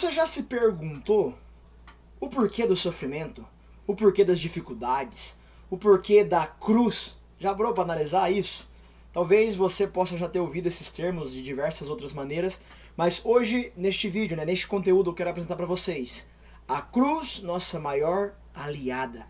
Você já se perguntou o porquê do sofrimento? O porquê das dificuldades? O porquê da cruz? Já parou para analisar isso? Talvez você possa já ter ouvido esses termos de diversas outras maneiras, mas hoje, neste vídeo, neste conteúdo, eu quero apresentar para vocês a cruz, nossa maior aliada.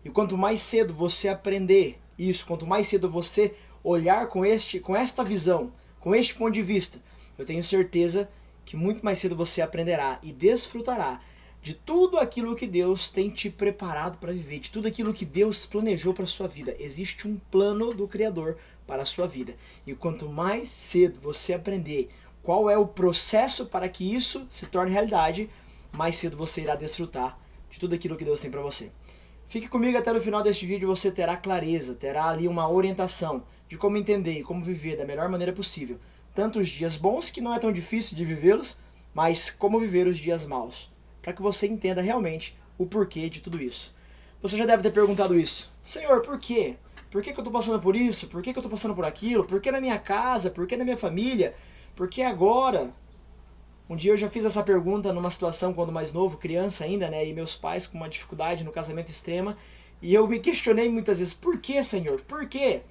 E quanto mais cedo você aprender isso, quanto mais cedo você olhar com esta visão, com este ponto de vista, eu tenho certeza que muito mais cedo você aprenderá e desfrutará de tudo aquilo que Deus tem te preparado para viver, de tudo aquilo que Deus planejou para a sua vida. Existe um plano do Criador para a sua vida. E quanto mais cedo você aprender qual é o processo para que isso se torne realidade, mais cedo você irá desfrutar de tudo aquilo que Deus tem para você. Fique comigo até no final deste vídeo, você terá clareza, terá ali uma orientação de como entender e como viver da melhor maneira possível. Tanto os dias bons, que não é tão difícil de vivê-los, mas como viver os dias maus, para que você entenda realmente o porquê de tudo isso. Você já deve ter perguntado isso. Senhor, por quê? Por que eu estou passando por isso? Por que eu estou passando por aquilo? Por que na minha casa? Por que na minha família? Por que agora? Um dia eu já fiz essa pergunta numa situação quando mais novo, criança ainda, né? E meus pais com uma dificuldade no casamento extrema. E eu me questionei muitas vezes, por que, Senhor? Por quê?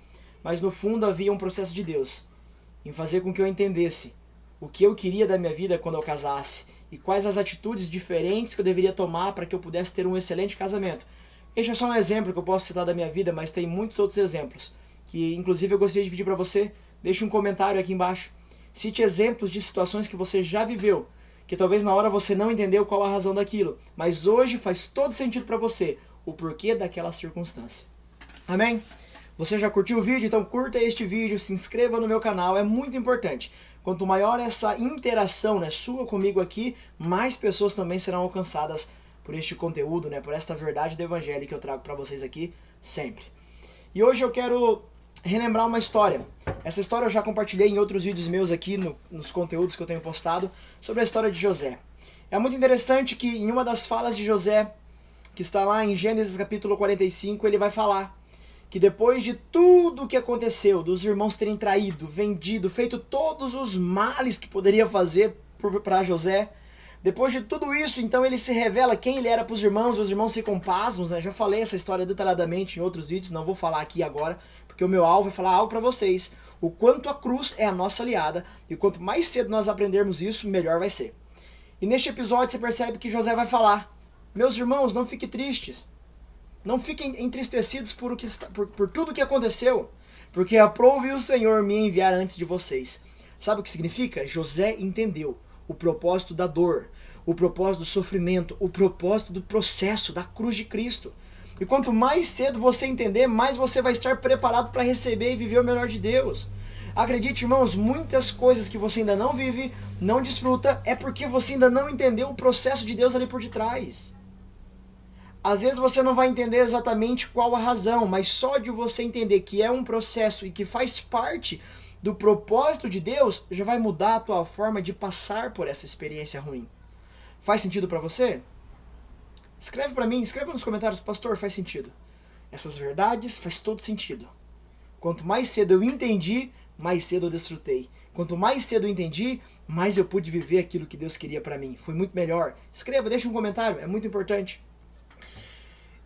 Mas no fundo havia um processo de Deus em fazer com que eu entendesse o que eu queria da minha vida quando eu casasse e quais as atitudes diferentes que eu deveria tomar para que eu pudesse ter um excelente casamento. Este é só um exemplo que eu posso citar da minha vida, mas tem muitos outros exemplos que inclusive eu gostaria de pedir para você, deixe um comentário aqui embaixo. Cite exemplos de situações que você já viveu, que talvez na hora você não entendeu qual a razão daquilo, mas hoje faz todo sentido para você o porquê daquela circunstância. Amém? Você já curtiu o vídeo? Então curta este vídeo, se inscreva no meu canal, é muito importante. Quanto maior essa interação, né, sua comigo aqui, mais pessoas também serão alcançadas por este conteúdo, né, por esta verdade do evangelho que eu trago para vocês aqui sempre. E hoje eu quero relembrar uma história. Essa história eu já compartilhei em outros vídeos meus aqui nos conteúdos que eu tenho postado sobre a história de José. É muito interessante que em uma das falas de José, que está lá em Gênesis capítulo 45, ele vai falar que depois de tudo o que aconteceu, dos irmãos terem traído, vendido, feito todos os males que poderia fazer para José, depois de tudo isso, então ele se revela quem ele era para os irmãos ficam pasmos, né? Já falei essa história detalhadamente em outros vídeos, não vou falar aqui agora, porque o meu alvo é falar algo para vocês, o quanto a cruz é a nossa aliada, e quanto mais cedo nós aprendermos isso, melhor vai ser. E neste episódio você percebe que José vai falar, meus irmãos, não fiquem tristes, não fiquem entristecidos por tudo o que aconteceu, porque aprove o Senhor me enviar antes de vocês. Sabe o que significa? José entendeu o propósito da dor, o propósito do sofrimento, o propósito do processo da cruz de Cristo. E quanto mais cedo você entender, mais você vai estar preparado para receber e viver o melhor de Deus. Acredite, irmãos, muitas coisas que você ainda não vive, não desfruta, é porque você ainda não entendeu o processo de Deus ali por detrás. Às vezes você não vai entender exatamente qual a razão, mas só de você entender que é um processo e que faz parte do propósito de Deus, já vai mudar a tua forma de passar por essa experiência ruim. Faz sentido para você? Escreve para mim, escreva nos comentários, pastor, faz sentido. Essas verdades faz todo sentido. Quanto mais cedo eu entendi, mais cedo eu desfrutei. Quanto mais cedo eu entendi, mais eu pude viver aquilo que Deus queria para mim. Foi muito melhor. Escreva, deixa um comentário, é muito importante.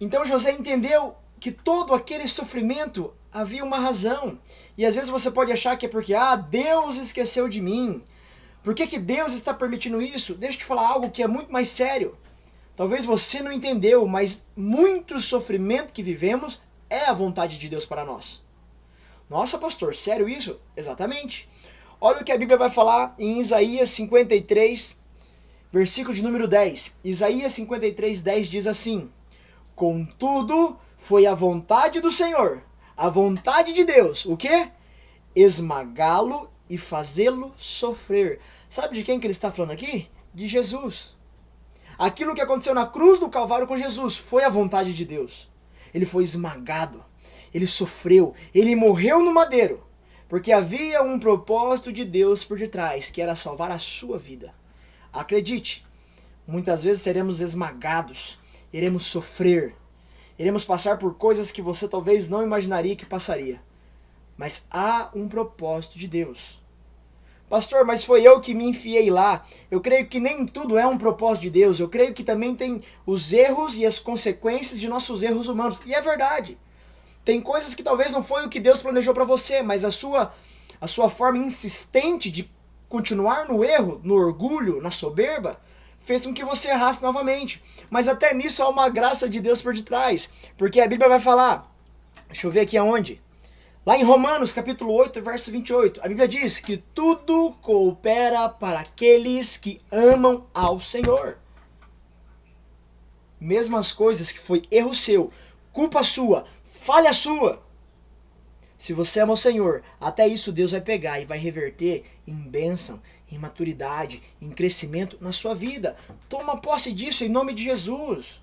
Então José entendeu que todo aquele sofrimento havia uma razão. E às vezes você pode achar que é porque, Deus esqueceu de mim. Por que Deus está permitindo isso? Deixa eu te falar algo que é muito mais sério. Talvez você não entendeu, mas muito sofrimento que vivemos é a vontade de Deus para nós. Nossa, pastor, sério isso? Exatamente. Olha o que a Bíblia vai falar em Isaías 53, versículo de número 10. Isaías 53, 10 diz assim: contudo, foi a vontade do Senhor, a vontade de Deus, o quê? Esmagá-lo e fazê-lo sofrer. Sabe de quem que ele está falando aqui? De Jesus. Aquilo que aconteceu na cruz do Calvário com Jesus foi a vontade de Deus. Ele foi esmagado, ele sofreu, ele morreu no madeiro, porque havia um propósito de Deus por detrás, que era salvar a sua vida. Acredite, muitas vezes seremos esmagados, iremos sofrer, iremos passar por coisas que você talvez não imaginaria que passaria. Mas há um propósito de Deus. Pastor, mas foi eu que me enfiei lá. Eu creio que nem tudo é um propósito de Deus. Eu creio que também tem os erros e as consequências de nossos erros humanos. E é verdade. Tem coisas que talvez não foi o que Deus planejou para você, mas a sua forma insistente de continuar no erro, no orgulho, na soberba, fez com que você errasse novamente. Mas até nisso há uma graça de Deus por detrás. Porque a Bíblia vai falar, deixa eu ver aqui aonde. Lá em Romanos, capítulo 8, verso 28, a Bíblia diz que tudo coopera para aqueles que amam ao Senhor. Mesmas coisas que foi erro seu, culpa sua, falha sua. Se você ama o Senhor, até isso Deus vai pegar e vai reverter em bênção, em maturidade, em crescimento na sua vida. Toma posse disso em nome de Jesus.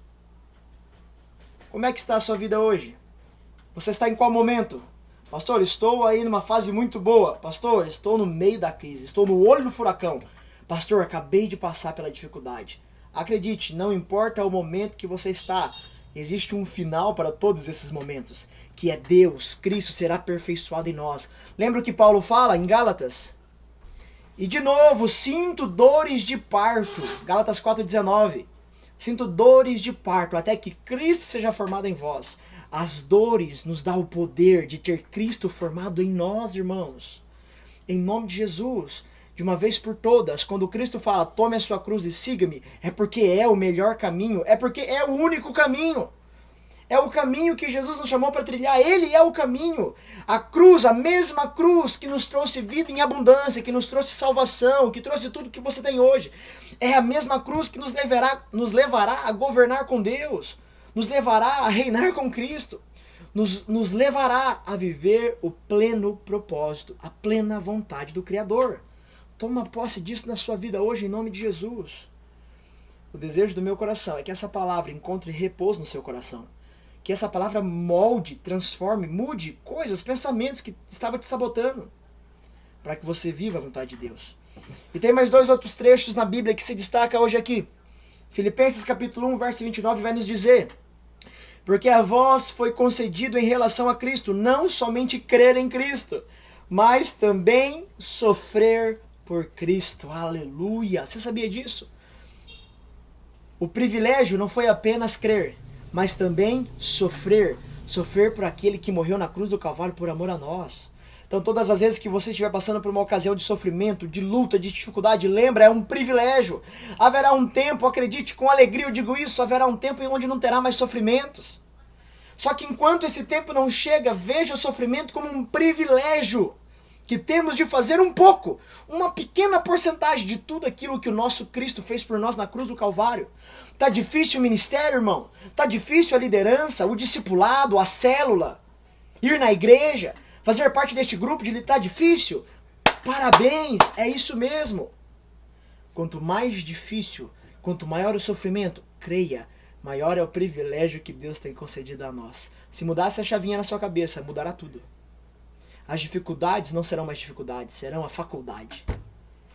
Como é que está a sua vida hoje? Você está em qual momento? Pastor, estou aí numa fase muito boa. Pastor, estou no meio da crise, estou no olho do furacão. Pastor, acabei de passar pela dificuldade. Acredite, não importa o momento que você está, existe um final para todos esses momentos, que é Deus, Cristo será aperfeiçoado em nós. Lembra o que Paulo fala em Gálatas? E de novo, sinto dores de parto. Gálatas 4,19. Sinto dores de parto, até que Cristo seja formado em vós. As dores nos dão o poder de ter Cristo formado em nós, irmãos. Em nome de Jesus, de uma vez por todas, quando Cristo fala, tome a sua cruz e siga-me, é porque é o melhor caminho, é porque é o único caminho. É o caminho que Jesus nos chamou para trilhar, Ele é o caminho. A cruz, a mesma cruz que nos trouxe vida em abundância, que nos trouxe salvação, que trouxe tudo que você tem hoje. É a mesma cruz que nos levará a governar com Deus, nos levará a reinar com Cristo, nos levará a viver o pleno propósito, a plena vontade do Criador. Toma posse disso na sua vida hoje, em nome de Jesus. O desejo do meu coração é que essa palavra encontre repouso no seu coração. Que essa palavra molde, transforme, mude coisas, pensamentos que estavam te sabotando. Para que você viva a vontade de Deus. E tem mais 2 outros trechos na Bíblia que se destaca hoje aqui. Filipenses capítulo 1, verso 29 vai nos dizer: porque a vós foi concedido em relação a Cristo, não somente crer em Cristo, mas também sofrer por Cristo. Aleluia! Você sabia disso? O privilégio não foi apenas crer, mas também sofrer. Sofrer por aquele que morreu na cruz do Calvário por amor a nós. Então todas as vezes que você estiver passando por uma ocasião de sofrimento, de luta, de dificuldade, lembra, é um privilégio. Haverá um tempo, acredite, com alegria eu digo isso, haverá um tempo em onde não terá mais sofrimentos. Só que enquanto esse tempo não chega, veja o sofrimento como um privilégio. Que temos de fazer um pouco, uma pequena porcentagem de tudo aquilo que o nosso Cristo fez por nós na cruz do Calvário. Tá difícil o ministério, irmão? Tá difícil a liderança, o discipulado, a célula? Ir na igreja? Fazer parte deste grupo tá difícil? Parabéns, é isso mesmo. Quanto mais difícil, quanto maior o sofrimento, creia, maior é o privilégio que Deus tem concedido a nós. Se mudar essa chavinha na sua cabeça, mudará tudo. As dificuldades não serão mais dificuldades, serão a faculdade.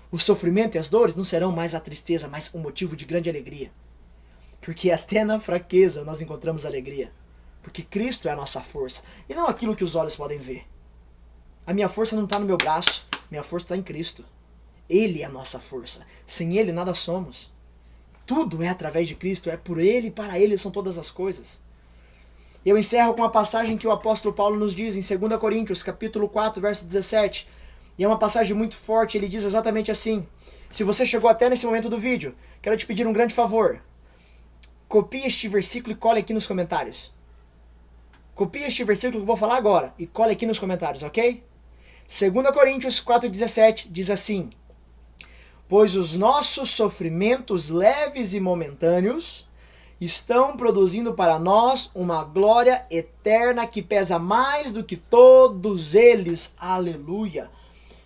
O sofrimento e as dores não serão mais a tristeza, mas um motivo de grande alegria. Porque até na fraqueza nós encontramos alegria. Porque Cristo é a nossa força, e não aquilo que os olhos podem ver. A minha força não está no meu braço, minha força está em Cristo. Ele é a nossa força. Sem Ele nada somos. Tudo é através de Cristo, é por Ele e para Ele são todas as coisas. Eu encerro com a passagem que o apóstolo Paulo nos diz em 2 Coríntios, capítulo 4, verso 17. E é uma passagem muito forte, ele diz exatamente assim. Se você chegou até nesse momento do vídeo, quero te pedir um grande favor. Copie este versículo e cole aqui nos comentários. Copie este versículo que eu vou falar agora e cole aqui nos comentários, ok? 2 Coríntios 4,17 diz assim: pois os nossos sofrimentos leves e momentâneos estão produzindo para nós uma glória eterna que pesa mais do que todos eles. Aleluia!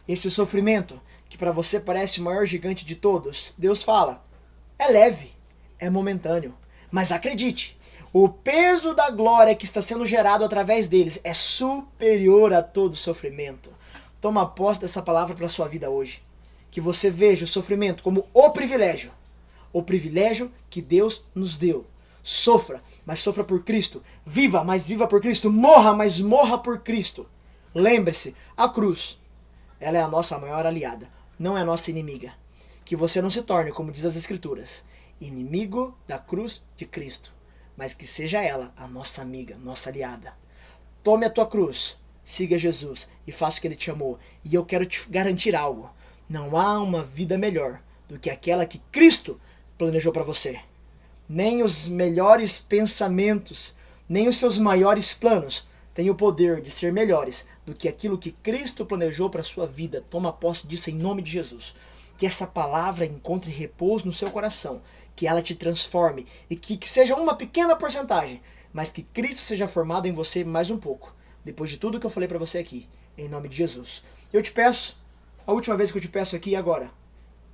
Esse sofrimento, que para você parece o maior gigante de todos, Deus fala, é leve, é momentâneo. Mas acredite, o peso da glória que está sendo gerado através deles é superior a todo sofrimento. Toma posse dessa palavra para a sua vida hoje. Que você veja o sofrimento como o privilégio que Deus nos deu. Sofra, mas sofra por Cristo. Viva, mas viva por Cristo. Morra, mas morra por Cristo. Lembre-se, a cruz, ela é a nossa maior aliada. não é nossa inimiga. Que você não se torne, como diz as Escrituras, inimigo da cruz de Cristo, mas que seja ela a nossa amiga, nossa aliada. Tome a tua cruz, siga Jesus e faça o que ele te chamou. E eu quero te garantir algo. Não há uma vida melhor do que aquela que Cristo planejou para você. Nem os melhores pensamentos, nem os seus maiores planos têm o poder de ser melhores do que aquilo que Cristo planejou para a sua vida. Toma posse disso em nome de Jesus. Que essa palavra encontre repouso no seu coração, que ela te transforme e que seja uma pequena porcentagem, mas que Cristo seja formado em você mais um pouco, depois de tudo que eu falei para você aqui, em nome de Jesus. Eu te peço, a última vez que eu te peço aqui agora,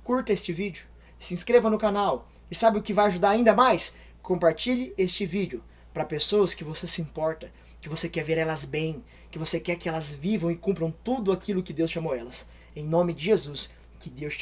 curta este vídeo, se inscreva no canal e sabe o que vai ajudar ainda mais? Compartilhe este vídeo para pessoas que você se importa, que você quer ver elas bem, que você quer que elas vivam e cumpram tudo aquilo que Deus chamou elas. Em nome de Jesus, que Deus te